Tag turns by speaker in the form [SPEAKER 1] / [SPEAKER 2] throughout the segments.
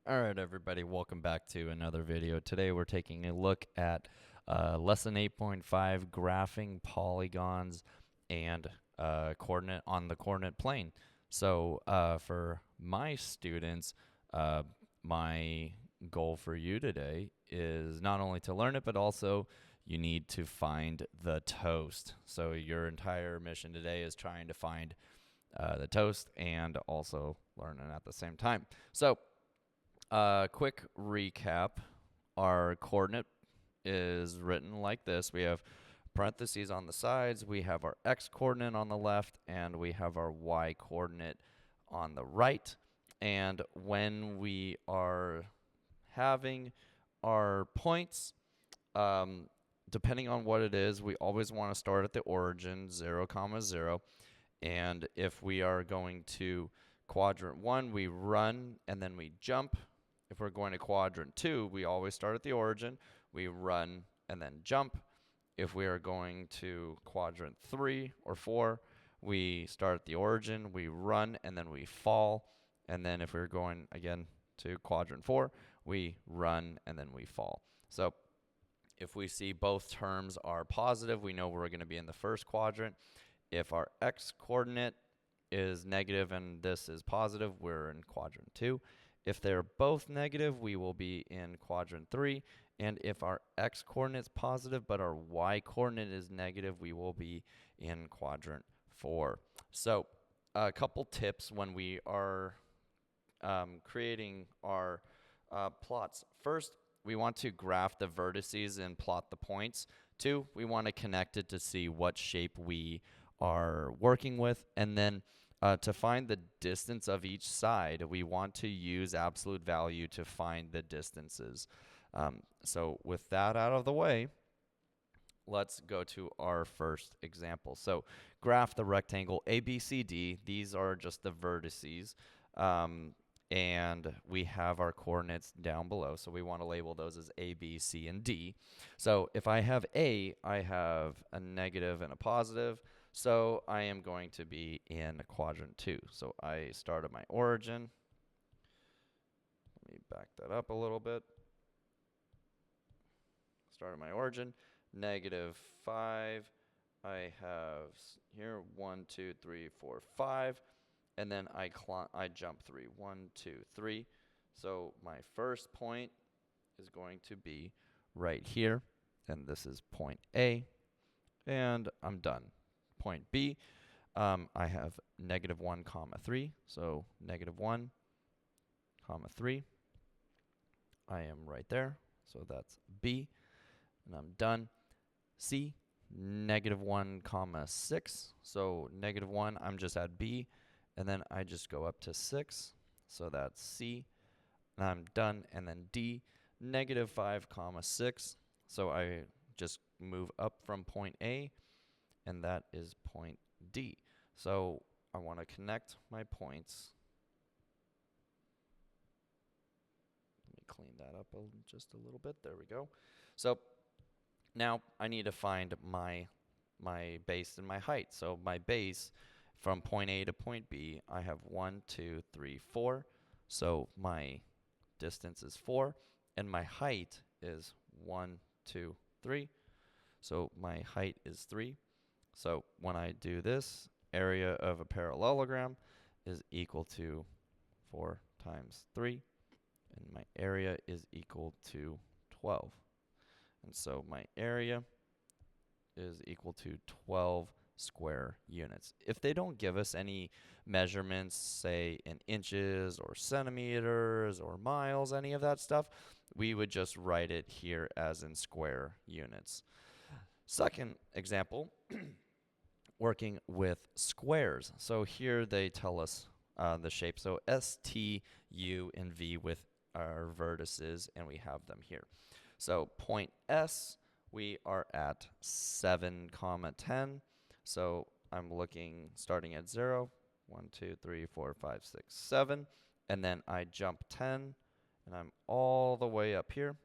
[SPEAKER 1] Alright everybody, welcome back to another video. Today we're taking a look at lesson 8.5, graphing polygons and coordinate on the coordinate plane. So for my students, uh, my goal for you today is not only to learn it, but also you need to find the toast. So your entire mission today is trying to find the toast and also learn it at the same time. So quick recap. Our coordinate is written like this. We have parentheses on the sides, we have our x coordinate on the left, and we have our y coordinate on the right. And when we are having our points, depending on what it is, we always want to start at the origin, 0, 0. And if we are going to quadrant 1, we run and then we jump. If we're going to quadrant 2, we always start at the origin, we run and then jump. If we are going to quadrant 3 or 4, we start at the origin, we run and then we fall. And then if we're going again to quadrant 4, we run and then we fall. So if we see both terms are positive, we know we're going to be in the first quadrant. If our x coordinate is negative and this is positive, we're in quadrant 2. If they're both negative, we will be in quadrant 3. And if our x coordinate is positive but our y coordinate is negative, we will be in quadrant 4. So a couple tips when we are creating our plots. First, we want to graph the vertices and plot the points. 2, we want to connect it to see what shape we are working with. And then to find the distance of each side, we want to use absolute value to find the distances. So with that out of the way, let's go to our first example. So graph the rectangle ABCD. These are just the vertices. And we have our coordinates down below. So we want to label those as A, B, C, and D. So if I have A, I have a negative and a positive. So I am going to be in quadrant 2. So I start at my origin. Let me back that up a little bit. Start at my origin, negative 5. I have here 1, 2, 3, 4, 5. And then I jump 3. 1, 2, 3. So my first point is going to be right here. And this is point A. And I'm done. Point B, I have negative 1, 3. So negative 1, 3. I am right there. So that's B. And I'm done. C, negative 1, 6. So negative 1, I'm just at B. And then I just go up to 6. So that's C. And I'm done. And then D, negative 5, 6. So I just move up from point A. And that is point D. So I want to connect my points. Let me clean that up just a little bit. There we go. So now I need to find my base and my height. So my base from point A to point B, I have 1, 2, 3, 4. So my distance is 4. And my height is 1, 2, 3. So my height is 3. So when I do this, area of a parallelogram is equal to 4 times 3. And my area is equal to 12. And so my area is equal to 12 square units. If they don't give us any measurements, say in inches or centimeters or miles, any of that stuff, we would just write it here as in square units. Second example, working with squares. So here they tell us the shape. So S, T, U, and V with our vertices, and we have them here. So point S, we are at 7, 10. So I'm looking starting at 0, 1, 2, 3, 4, 5, 6, 7. And then I jump 10, and I'm all the way up here.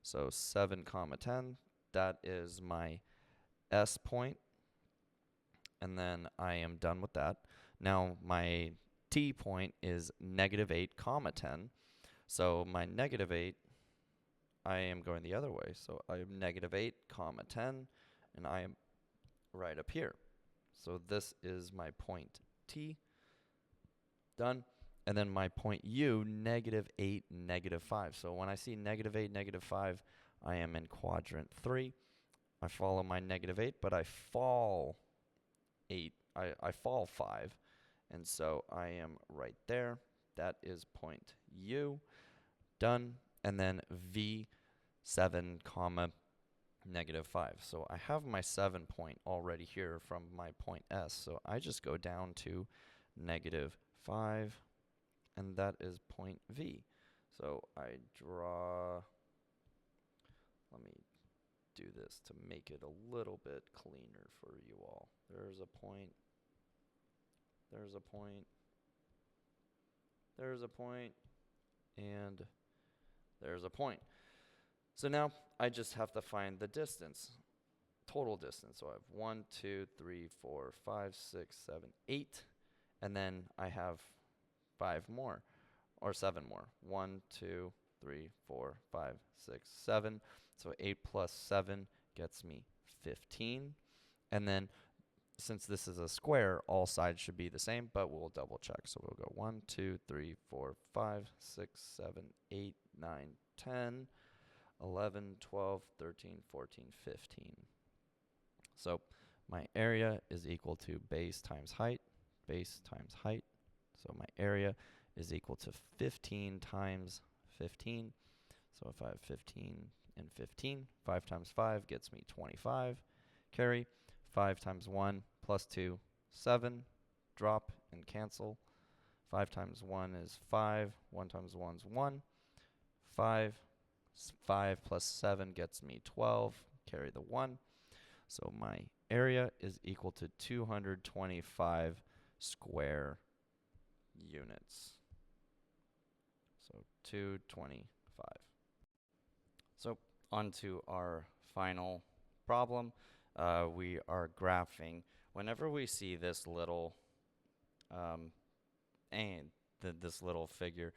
[SPEAKER 1] So 7, 10, that is my S point. And then I am done with that. Now my T point is negative 8, 10. So my negative 8, I am going the other way. So I am negative 8, comma 10, and I am right up here. So this is my point T. Done. And then my point U, negative 8, negative 5. So when I see negative 8, negative 5, I am in quadrant 3. I follow my negative 8, but I fall 8. I fall 5. And so I am right there. That is point U. Done. And then V, 7, comma, negative 5. So I have my 7 point already here from my point S. So I just go down to negative 5, and that is point V. So I draw, let me do this to make it a little bit cleaner for you all. There's a point, there's a point, there's a point, and there's a point. So now I just have to find the distance, total distance. So I have 1, 2, 3, 4, 5, 6, 7, 8, and then I have 5 more, or 7 more. 1, 2, 3, 4, 5, 6, 7. So 8 plus 7 gets me 15. And then since this is a square, all sides should be the same, but we'll double check. So we'll go 1, 2, 3, 4, 5, 6, 7, 8, 9, 10, 11, 12, 13, 14, 15. So my area is equal to base times height, base times height. So my area is equal to 15 times 15. So if I have 15 and 15, 5 times 5 gets me 25. Carry 5 times 1 plus 2, 7. Drop and cancel. 5 times 1 is 5. 1 times 1 is 1. 5. 5 plus 7 gets me 12. Carry the 1. So my area is equal to 225 square units. So 225. So on to our final problem. We are graphing. Whenever we see this little this little figure,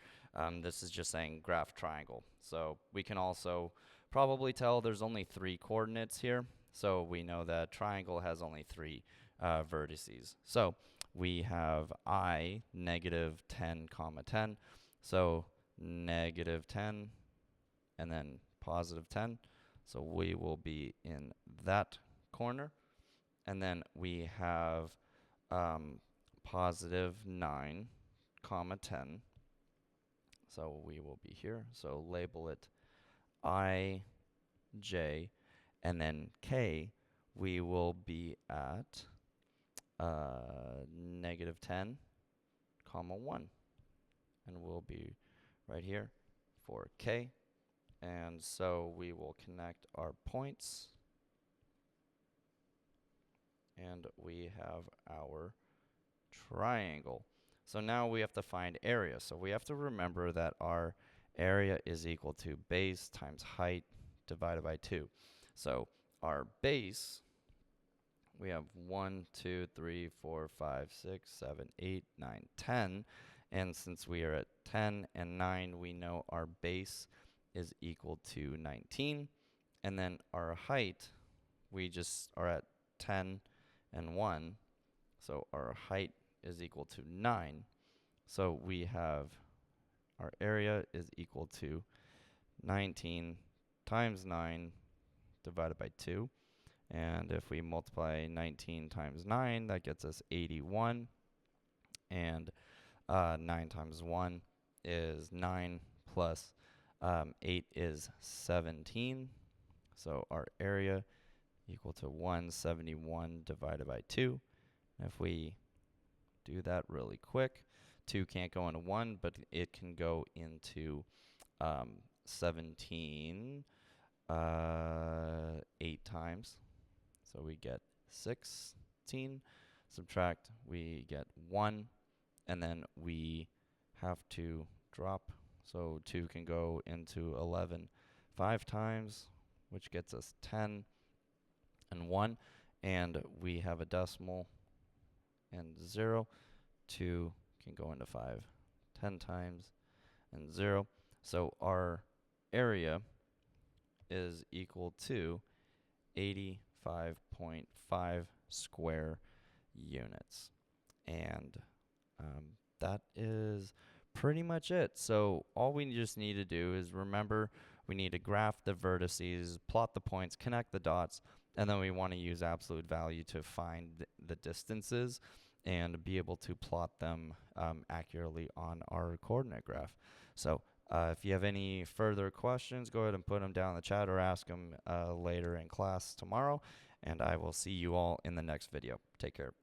[SPEAKER 1] this is just saying graph triangle. So we can also probably tell there's only 3 coordinates here. So we know that triangle has only 3 vertices. So we have I, negative 10, comma 10. So negative 10 and then positive 10. So we will be in that corner. And then we have positive 9, comma 10. So we will be here. So label it I, J, and then K. We will be at negative 10, comma 1. And we'll be right here for K. And so we will connect our points. And we have our triangle. So now we have to find area. So we have to remember that our area is equal to base times height divided by 2. So our base, we have 1, 2, 3, 4, 5, 6, 7, 8, 9, 10. And since we are at 10 and 9, we know our base is equal to 19. And then our height, we just are at 10 and 1. So our height is equal to 9. So we have our area is equal to 19 times 9 divided by 2. And if we multiply 19 times 9, that gets us 81. And 9 times 1 is 9 plus 8 is 17. So our area equal to 171 divided by 2. And if we do that really quick, 2 can't go into 1, but it can go into 17 8 times. So we get 16. Subtract, we get 1. And then we have to drop. So 2 can go into 11 5 times, which gets us 10 and 1. And we have a decimal and 0. 2 can go into 5 10 times and 0. So our area is equal to 85.5 square units. And that is pretty much it. So all we just need to do is remember we need to graph the vertices, plot the points, connect the dots, and then we want to use absolute value to find the distances and be able to plot them accurately on our coordinate graph. So if you have any further questions, go ahead and put them down in the chat or ask them later in class tomorrow, and I will see you all in the next video. Take care.